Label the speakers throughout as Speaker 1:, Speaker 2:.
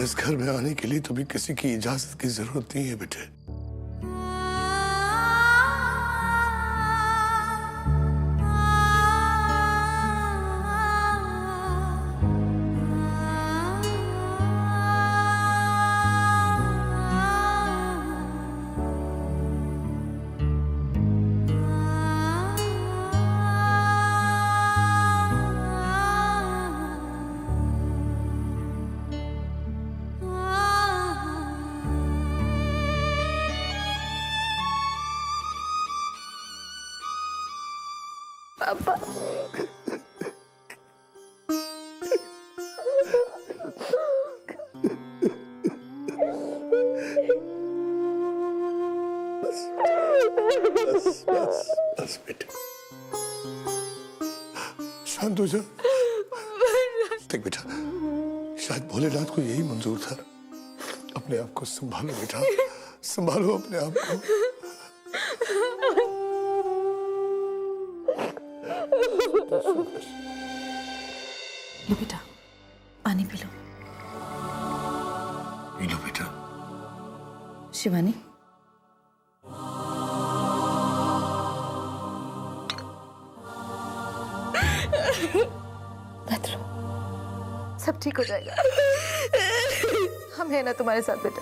Speaker 1: इस घर में आने के लिए तुम्हें किसी की इजाजत की जरूरत नहीं है बेटे।
Speaker 2: पापा
Speaker 1: बस बेटे, शांत हो जा। देख बेटा, शायद भोलेनाथ को यही मंजूर था। अपने आप को संभालो बेटा, संभालो अपने आप को।
Speaker 2: लो बेटा, पानी पी लो।
Speaker 1: पी लो बेटा।
Speaker 2: शिवानी, मत रो, सब ठीक हो जाएगा। हम हैं ना तुम्हारे साथ बेटा।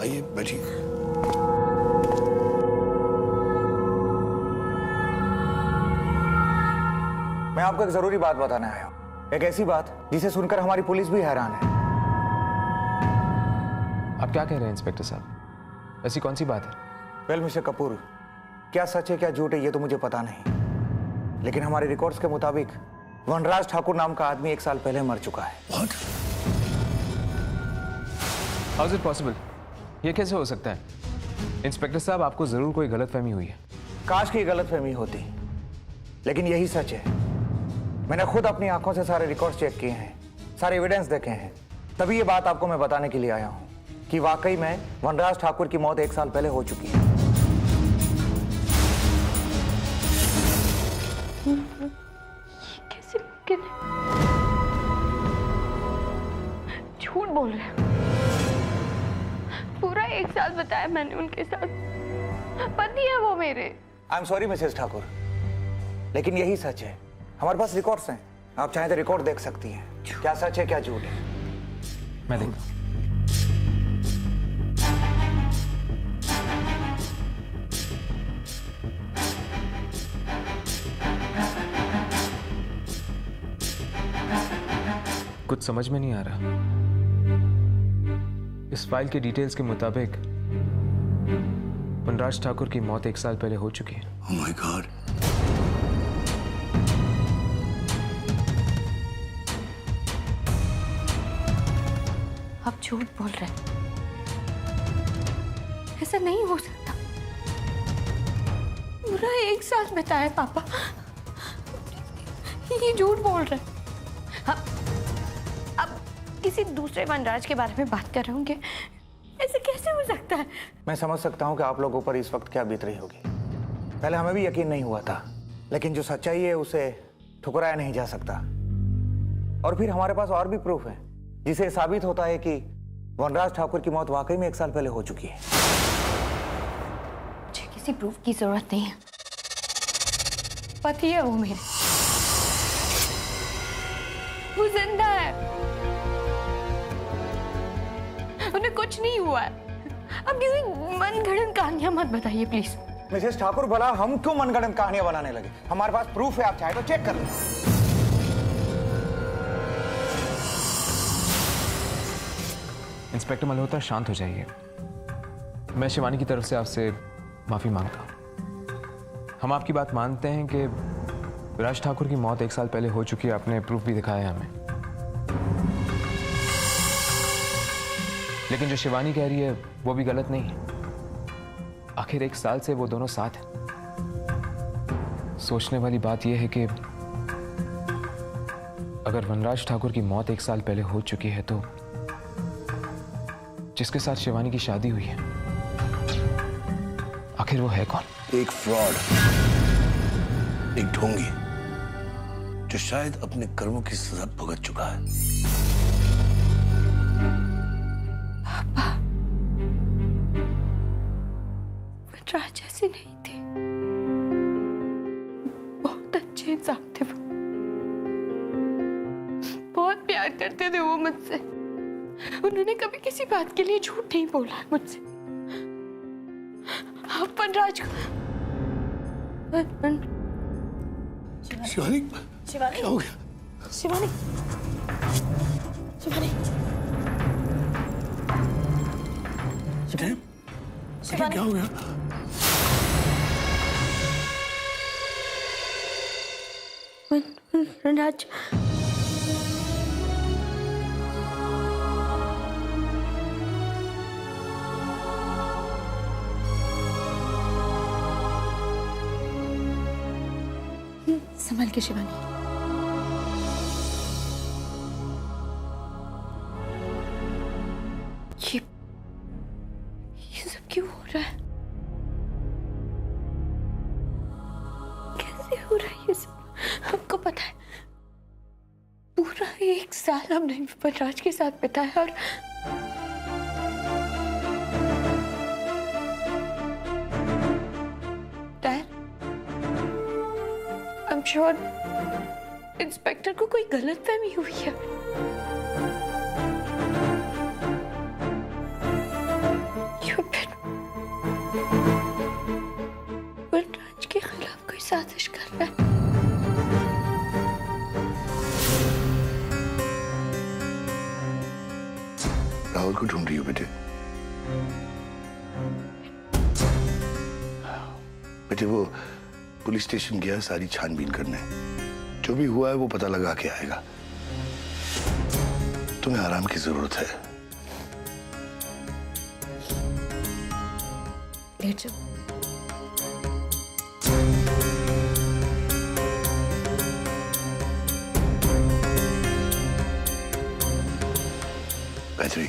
Speaker 1: आइए बैठिए।
Speaker 3: मैं आपको एक जरूरी बात बताने आया हूं, एक ऐसी बात जिसे सुनकर हमारी पुलिस भी हैरान है।
Speaker 4: आप क्या कह रहे हैं इंस्पेक्टर साहब? ऐसी कौन सी बात है?
Speaker 3: वेल मिस्टर कपूर, क्या सच है क्या झूठ है ये तो मुझे पता नहीं, लेकिन हमारे रिकॉर्ड्स के मुताबिक वनराज ठाकुर नाम का आदमी 1 साल पहले मर चुका है।
Speaker 1: What?
Speaker 4: How is it possible? ये कैसे हो सकता है? इंस्पेक्टर साहब, आपको जरूर कोई गलतफहमी हुई है।
Speaker 3: काश की गलतफहमी होती, लेकिन यही सच है। मैंने खुद अपनी आंखों से सारे रिकॉर्ड्स चेक किए हैं, सारे एविडेंस देखे हैं, तभी ये बात आपको मैं बताने के लिए आया हूं कि वाकई में वनराज ठाकुर की मौत 1 साल पहले हो चुकी है।
Speaker 2: कैसे मुमकिन है? झूठ बोल रहे हैं। पूरा 1 साल बताया मैंने उनके साथ, पति है वो मेरे।
Speaker 3: I am sorry Mrs Thakur, लेकिन यही सच है। हमारे पास रिकॉर्ड्स हैं, आप चाहें तो रिकॉर्ड देख सकती हैं। क्या सच है क्या झूठ है?
Speaker 4: मैं देखता हूं। कुछ समझ में नहीं आ रहा। इस फाइल के डिटेल्स के मुताबिक वनराज ठाकुर की मौत 1 साल पहले हो चुकी है।
Speaker 1: Oh my God!
Speaker 2: आप झूठ बोल रहे हैं, ऐसा नहीं हो सकता। पूरा 1 साल बताया पापा, ये झूठ बोल रहे हैं। अब किसी दूसरे वनराज के बारे में बात कर रहे होंगे, ऐसे कैसे हो सकता है?
Speaker 3: मैं समझ सकता हूं कि आप लोगों पर इस वक्त क्या बीत रही होगी। पहले हमें भी यकीन नहीं हुआ था, लेकिन जो सच्चाई है उसे ठुकराया नहीं जा सकता। और फिर हमारे पास और भी प्रूफ है जिसे साबित होता है कि वनराज ठाकुर की मौत वाकई में 1 साल पहले हो चुकी है।
Speaker 2: मुझे किसी प्रूफ की जरूरत नहीं है, पति है वो मेरे, वो जिंदा है, उन्हें कुछ नहीं हुआ है। अब किसी मनगढ़ंत कहानियां मत बताइए प्लीज।
Speaker 3: मिसेस ठाकुर, भला हम क्यों मनगढ़ंत कहानियां बनाने लगे? हमारे पास प्रूफ है, आप चाहे तो चेक कर लें।
Speaker 4: इंस्पेक्टर मल्होत्रा, शांत हो जाइए। मैं शिवानी की तरफ से आपसे माफी मांगता हूं। हम आपकी बात मानते हैं कि राज ठाकुर की मौत 1 साल पहले हो चुकी है, आपने प्रूफ भी दिखाया है हमें। लेकिन जो शिवानी कह रही है वो भी गलत नहीं है। आखिर 1 साल से वो दोनों साथ हैं। सोचने वाली बात यह है कि अगर वनराज ठाकुर की मौत 1 साल पहले हो चुकी है तो जिसके साथ शिवानी की शादी हुई है, आखिर वो है कौन?
Speaker 1: एक फ्रॉड, एक ढोंगी जो शायद अपने कर्मों की सजा भुगत चुका है।
Speaker 2: पापा, वनराज ऐसे नहीं थे, बहुत अच्छे इंसान थे वो, बहुत प्यार करते थे वो मुझसे। उन्होंने कभी किसी बात के लिए झूठ नहीं बोला मुझसे। आप वनराज को
Speaker 1: शिवानी,
Speaker 2: शिवानी,
Speaker 1: क्या हो गया?
Speaker 2: शिवानी, शिवानी,
Speaker 1: बेटे, बेटे क्या हो गया?
Speaker 2: वनराज, संभल के शिवानी। ये सब क्यों हो रहा है? कैसे हो रहा है ये सब? हमको पता है, पूरा 1 साल हमने वनराज के साथ बिताया और आई एम श्योर इंस्पेक्टर को कोई गलतफहमी हुई है। वनराज के खिलाफ कोई साजिश कर रहा है।
Speaker 1: राहुल को ढूंढ रही हो बेटे? बेटे वो पुलिस स्टेशन गया सारी छानबीन करने, जो भी हुआ है वो पता लगा के आएगा। तुम्हें आराम की जरूरत है।
Speaker 2: लेट जाओ।
Speaker 1: गायत्री,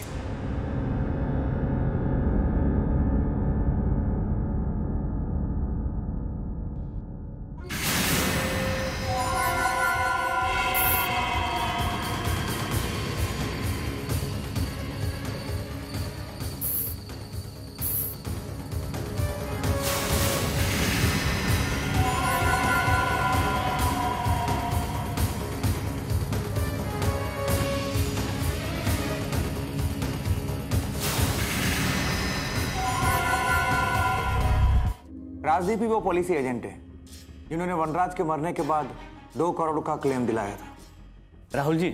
Speaker 3: राजदीप ही वो पॉलिसी एजेंट है जिन्होंने वनराज के मरने के बाद 2 करोड़ का क्लेम दिलाया था।
Speaker 5: राहुल जी,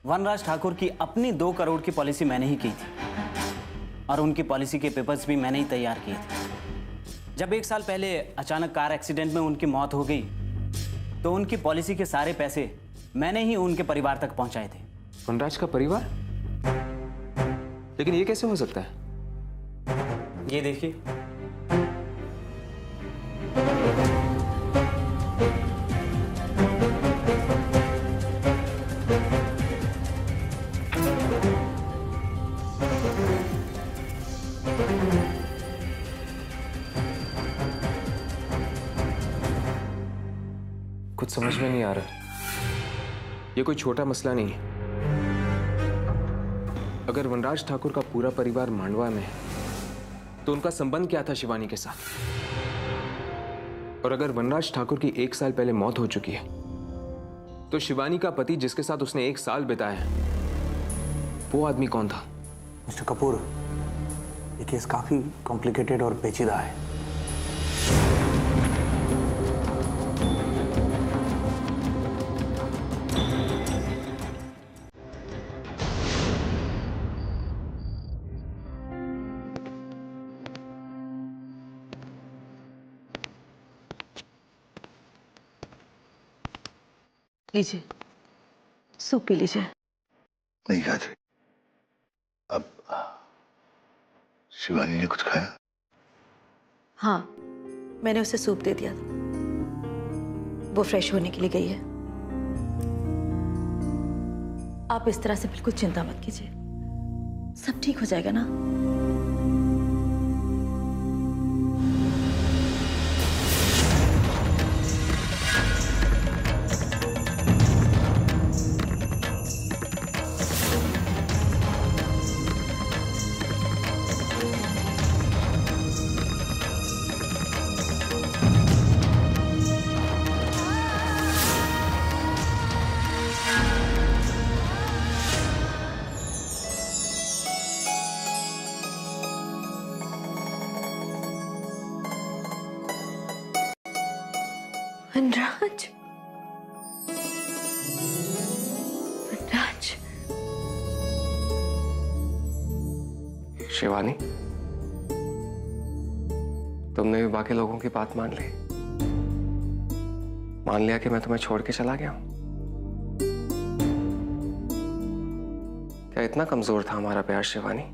Speaker 5: वनराज ठाकुर की अपनी 2 करोड़ की पॉलिसी मैंने ही की थी और उनकी पॉलिसी के पेपर्स भी मैंने ही तैयार किए थे। जब 1 साल पहले अचानक कार एक्सीडेंट में उनकी मौत हो गई तो उनकी पॉलिसी के सारे पैसे मैंने ही उनके परिवार तक पहुंचाए थे।
Speaker 4: वनराज का परिवार? लेकिन ये कैसे हो सकता है?
Speaker 5: ये देखिए,
Speaker 4: कुछ समझ में नहीं आ रहा। ये कोई छोटा मसला नहीं है। अगर वनराज ठाकुर का पूरा परिवार मांडवा में है तो उनका संबंध क्या था शिवानी के साथ? और अगर वनराज ठाकुर की 1 साल पहले मौत हो चुकी है तो शिवानी का पति जिसके साथ उसने 1 साल बिताया है वो आदमी कौन था?
Speaker 3: मिस्टर कपूर, ये केस काफी कॉम्प्लिकेटेड और पेचीदा है।
Speaker 6: लीजिए, सूप पी लीजिए।
Speaker 1: नहीं गायत्री, अब शिवानी ने कुछ खाया?
Speaker 6: हाँ, मैंने उसे सूप दे दिया था। वो फ्रेश होने के लिए गई है। आप इस तरह से बिल्कुल चिंता मत कीजिए, सब ठीक हो जाएगा ना।
Speaker 2: वनराज, वनराज,
Speaker 7: शिवानी, तुमने भी बाकी लोगों की बात मान ली? मान लिया कि मैं तुम्हें छोड़ के चला गया हूं? क्या इतना कमजोर था हमारा प्यार शिवानी?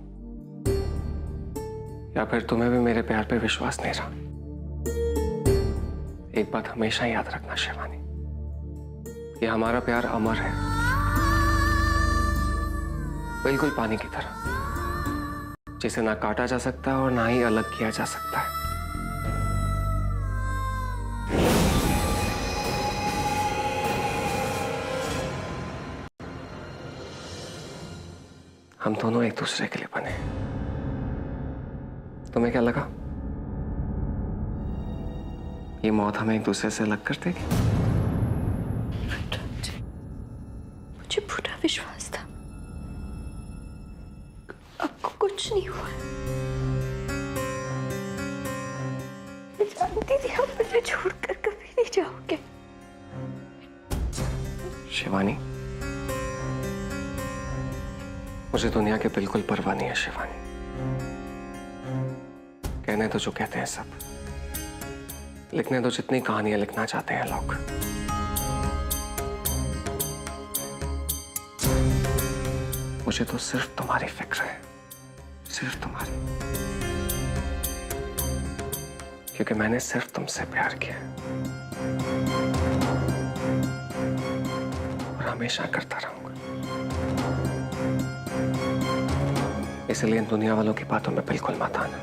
Speaker 7: या फिर तुम्हें भी मेरे प्यार पे विश्वास नहीं रहा? एक बात हमेशा याद रखना शिवानी, ये हमारा प्यार अमर है, बिल्कुल पानी की तरह, जिसे ना काटा जा सकता और ना ही अलग किया जा सकता है। हम दोनों एक दूसरे के लिए बने। तुम्हें क्या लगा ये मौत हमें एक दूसरे से अलग कर देगी?
Speaker 2: मुझे पूरा विश्वास था आपको कुछ नहीं हुआ। मैं जानती थी आप मुझे छोड़कर कभी नहीं जाओगे।
Speaker 7: शिवानी, मुझे दुनिया के बिल्कुल परवाह नहीं है शिवानी। कहने तो जो कहते हैं सब, लिखने तो जितनी कहानियां लिखना चाहते हैं लोग। मुझे तो सिर्फ तुम्हारी फिक्र है, सिर्फ तुम्हारी, क्योंकि मैंने सिर्फ तुमसे प्यार किया और हमेशा करता रहूंगा। इसलिए इन दुनिया वालों की बातों में बिल्कुल मत आना।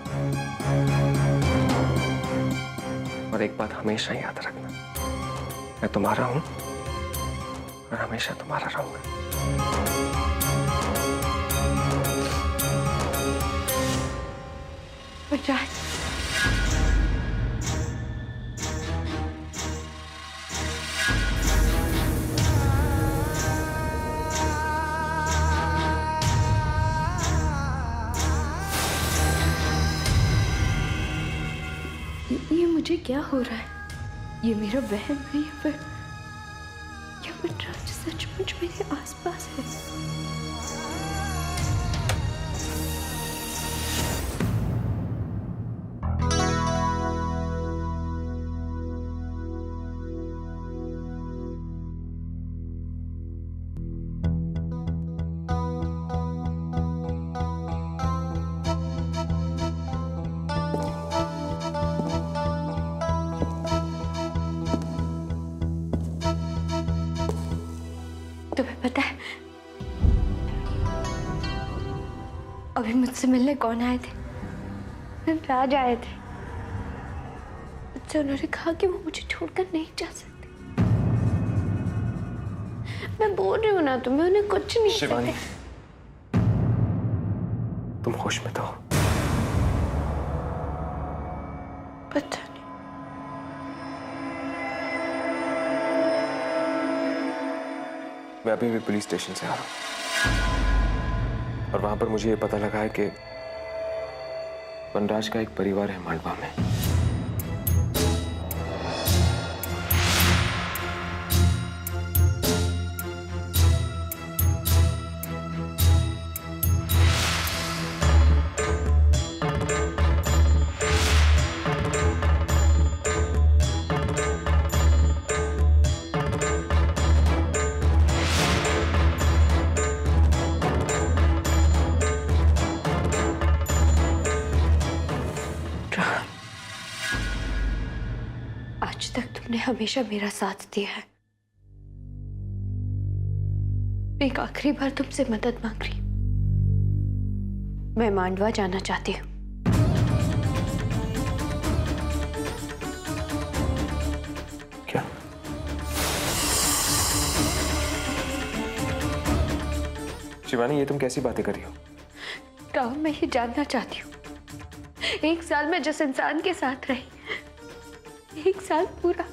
Speaker 7: और एक बात हमेशा याद रखना, मैं तुम्हारा हूं और हमेशा तुम्हारा रहूंगा।
Speaker 2: वनराज, ये मुझे क्या हो रहा है? ये मेरा वहम है या फिर वनराज सचमुच मेरे आसपास है? तुम्हें पता है अभी मुझसे मिलने कौन आए थे? राज आए थे। मुझसे उन्होंने कहा कि वो मुझे छोड़कर नहीं जा सकते। मैं बोल रही हूँ ना तुम्हें, उन्हें कुछ नहीं
Speaker 7: शिवानी, तुम होश में तो हो?
Speaker 2: पता नहीं।
Speaker 4: मैं अभी भी पुलिस स्टेशन से आ रहा हूँ और वहां पर मुझे ये पता लगा है कि वनराज का एक परिवार है मांडवा में।
Speaker 2: आज तक तुमने हमेशा मेरा साथ दिया है। एक आखिरी बार तुमसे मदद मांग रही। मैं मांडवा जाना चाहती हूँ।
Speaker 4: क्या? शिवानी, ये तुम कैसी बातें कर रही हो?
Speaker 2: राहुल, मैं ये जानना चाहती हूँ, एक साल में जिस इंसान के साथ रही, एक साल पूरा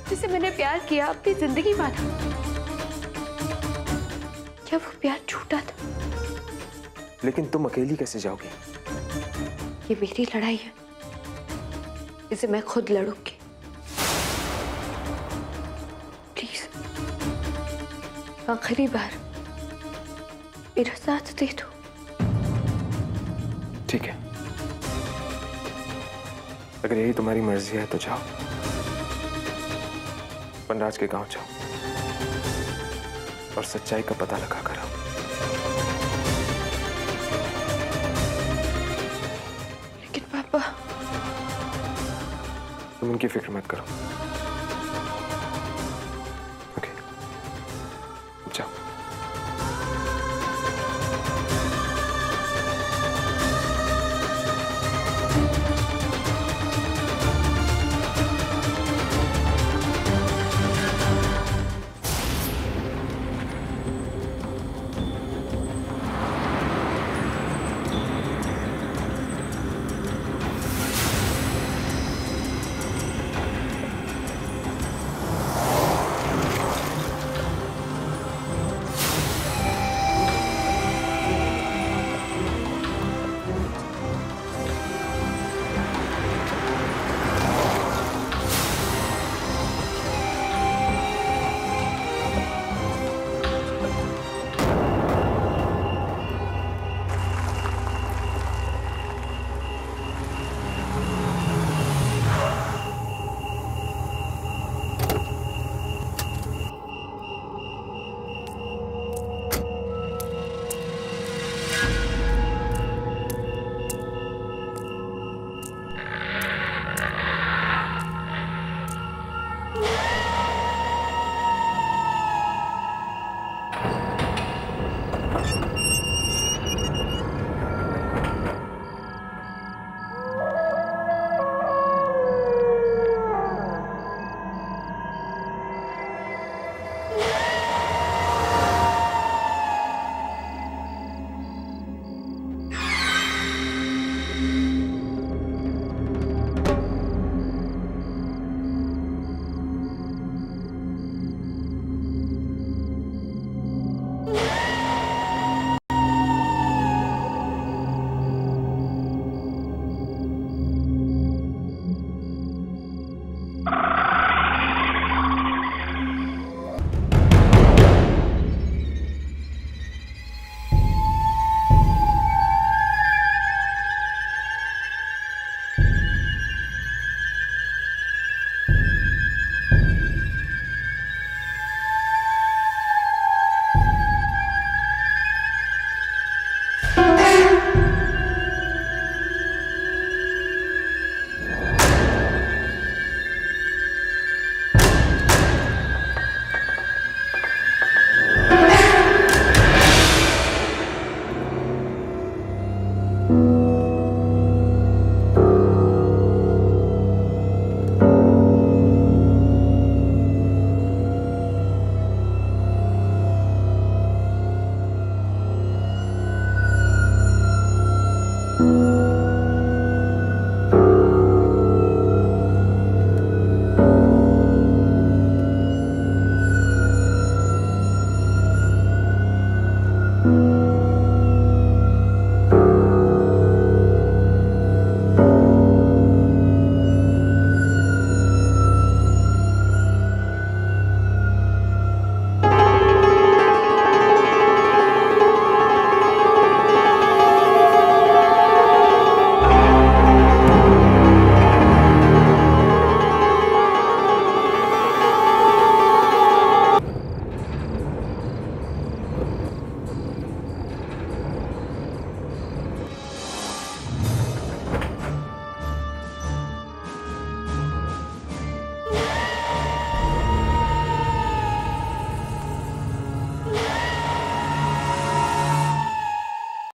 Speaker 2: जिसे मैंने प्यार किया, अपनी जिंदगी माना, क्या वो प्यार झूठा था?
Speaker 4: लेकिन तुम अकेली कैसे जाओगी?
Speaker 2: ये मेरी लड़ाई है, इसे मैं खुद लड़ूंगी। आखिरी बार मेरा साथ दे दो।
Speaker 7: ठीक है, अगर यही तुम्हारी मर्जी है तो जाओ, वनराज के गांव जाओ और सच्चाई का पता लगा कर आओ।
Speaker 2: लेकिन पापा,
Speaker 7: तुम उनकी फिक्र मत करो। ओके, जाओ।